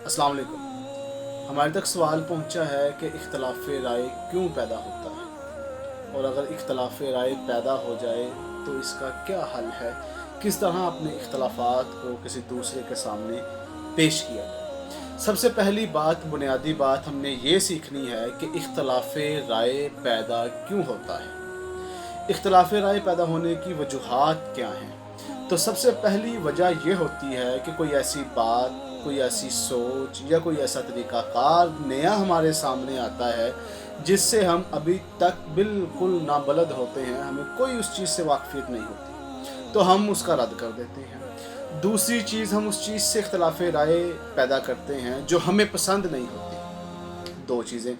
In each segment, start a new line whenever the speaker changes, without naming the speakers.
अस्सलाम वालेकुम। हमारे तक सवाल पहुंचा है कि इख्तलाफ राय क्यों पैदा होता है, और अगर इख्तलाफ राय पैदा हो जाए तो इसका क्या हल है, किस तरह अपने इख्तलाफात को किसी दूसरे के सामने पेश किया जाए। सबसे पहली बात, बुनियादी बात हमने ये सीखनी है कि इख्तलाफ राय पैदा क्यों होता है, इख्तलाफ राय पैदा होने की वजूहात क्या हैं। तो सबसे पहली वजह यह होती है कि कोई ऐसी बात, कोई ऐसी सोच या कोई ऐसा तरीक़ाकार नया हमारे सामने आता है जिससे हम अभी तक बिल्कुल नाबलद होते हैं, हमें कोई उस चीज़ से वाकफियत नहीं होती, तो हम उसका रद्द कर देते हैं। दूसरी चीज़, हम उस चीज़ से इख्तलाफ राय पैदा करते हैं जो हमें पसंद नहीं होती, दो चीज़ें।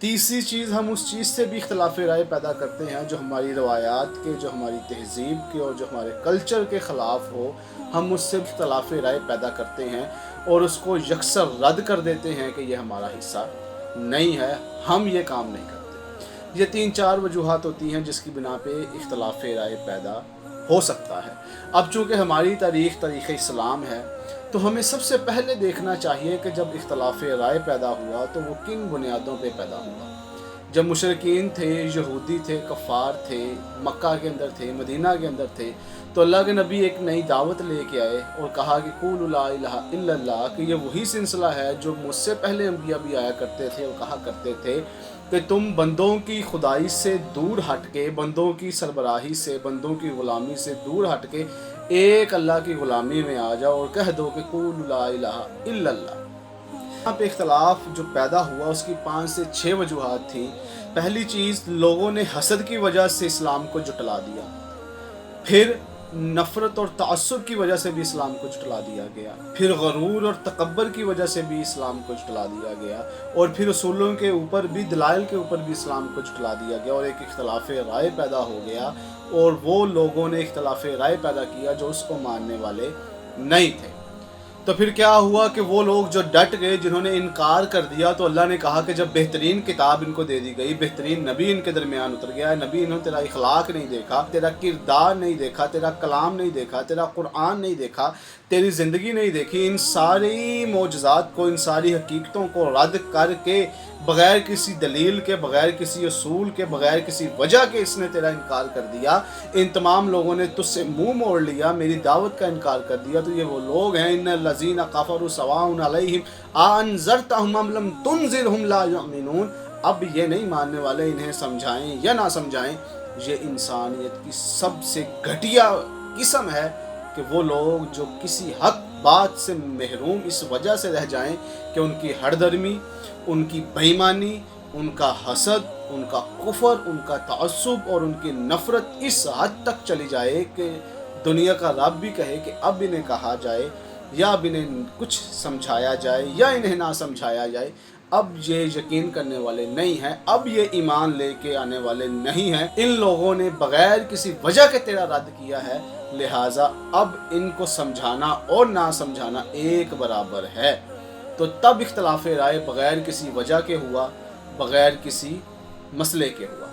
तीसरी चीज़, हम उस चीज़ से भी इख्तलाफ राय पैदा करते हैं जो हमारी रवायात के, जो हमारी तहज़ीब के और जो हमारे कल्चर के ख़िलाफ़ हो, हम उससे इख्तलाफ राय पैदा करते हैं और उसको यकसर रद्द कर देते हैं कि ये हमारा हिस्सा नहीं है, हम ये काम नहीं करते। ये 3-4 वजूहात होती हैं जिसकी बिना पे इख्तलाफ राय पैदा हो सकता है। अब चूँकि हमारी तारीख़ इस्लाम है, तो हमें सबसे पहले देखना चाहिए कि जब इख्तलाफ राय पैदा हुआ तो वो किन बुनियादों पे पैदा हुआ। जब मुशरिकीन थे, यहूदी थे, कफ़ार थे, मक्का के अंदर थे, मदीना के अंदर थे, तो अल्लाह के नबी एक नई दावत लेके आए और कहा कि कुलू ला इलाहा इल्लल्लाह, कि ये वही सिलसिला है जो मुझसे पहले अंबिया भी आया करते थे और कहा करते थे कि तुम बंदों की खुदाई से दूर हट के, बंदों की सरबराही से, बंदों की ग़ुलामी से दूर हट के एक अल्लाह की ग़ुलामी में आ जाओ और कह दो कि कुलू ला इलाहा इल्लल्लाह। यहाँ पे इख्तलाफ जो पैदा हुआ उसकी 5 से 6 वजूहात थी। पहली चीज़, लोगों ने हसद की वजह से इस्लाम को जुटला दिया, फिर नफ़रत और तअस्सुब की वजह से भी इस्लाम को जुटला दिया गया, फिर गरूर और तकब्बर की वजह से भी इस्लाम को जुटला दिया गया, और फिर उसूलों के ऊपर भी, दलाइल के ऊपर भी इस्लाम को जुटला दिया गया, और एक इख्तलाफ राय पैदा हो गया और वो लोगों ने इख्तलाफ राय पैदा किया जो उसको मानने वाले नहीं थे। तो फिर क्या हुआ कि वो लोग जो डट गए, जिन्होंने इनकार कर दिया, तो अल्लाह ने कहा कि जब बेहतरीन किताब इनको दे दी गई, बेहतरीन नबी इनके दरमियान उतर गया है, नबी इन्होंने तेरा इखलाक नहीं देखा, तेरा किरदार नहीं देखा, तेरा कलाम नहीं देखा, तेरा कुरान नहीं देखा, तेरी ज़िंदगी नहीं देखी, इन सारी मौजज़ात को, इन सारी हकीकतों को रद्द करके, बग़ैर किसी दलील के, बग़ैर किसी असूल के, बग़ैर किसी वजह के इसने तेरा इनकार कर दिया, इन तमाम लोगों ने तुझसे मुँह मोड़ लिया, मेरी दावत का इनकार कर दिया, तो ये वो लोग हैं, इन्नल्लज़ीना कफ़रू सवाउन अलैहिम अअन्ज़रतहुम अम लम तुनज़िरहुम ला युमिनून। अब ये नहीं मानने वाले, इन्हें समझाएं या ना समझाएं, ये इंसानियत की सबसे घटिया किस्म है कि वो लोग जो किसी हक बात से महरूम इस वजह से रह जाएं कि उनकी हरदर्मी, उनकी बेईमानी, उनका हसद, उनका कुफर, उनका तअस्सुब और उनकी नफ़रत इस हद तक चली जाए कि दुनिया का रब भी कहे कि अब इन्हें कहा जाए या अब इन्हें कुछ समझाया जाए या इन्हें ना समझाया जाए, अब ये यकीन करने वाले नहीं हैं, अब ये ईमान लेके आने वाले नहीं हैं। इन लोगों ने बग़ैर किसी वजह के तेरा रद्द किया है, लिहाजा अब इनको समझाना और ना समझाना एक बराबर है। तो तब इख्तलाफ राय बग़ैर किसी वजह के हुआ, बग़ैर किसी मसले के हुआ।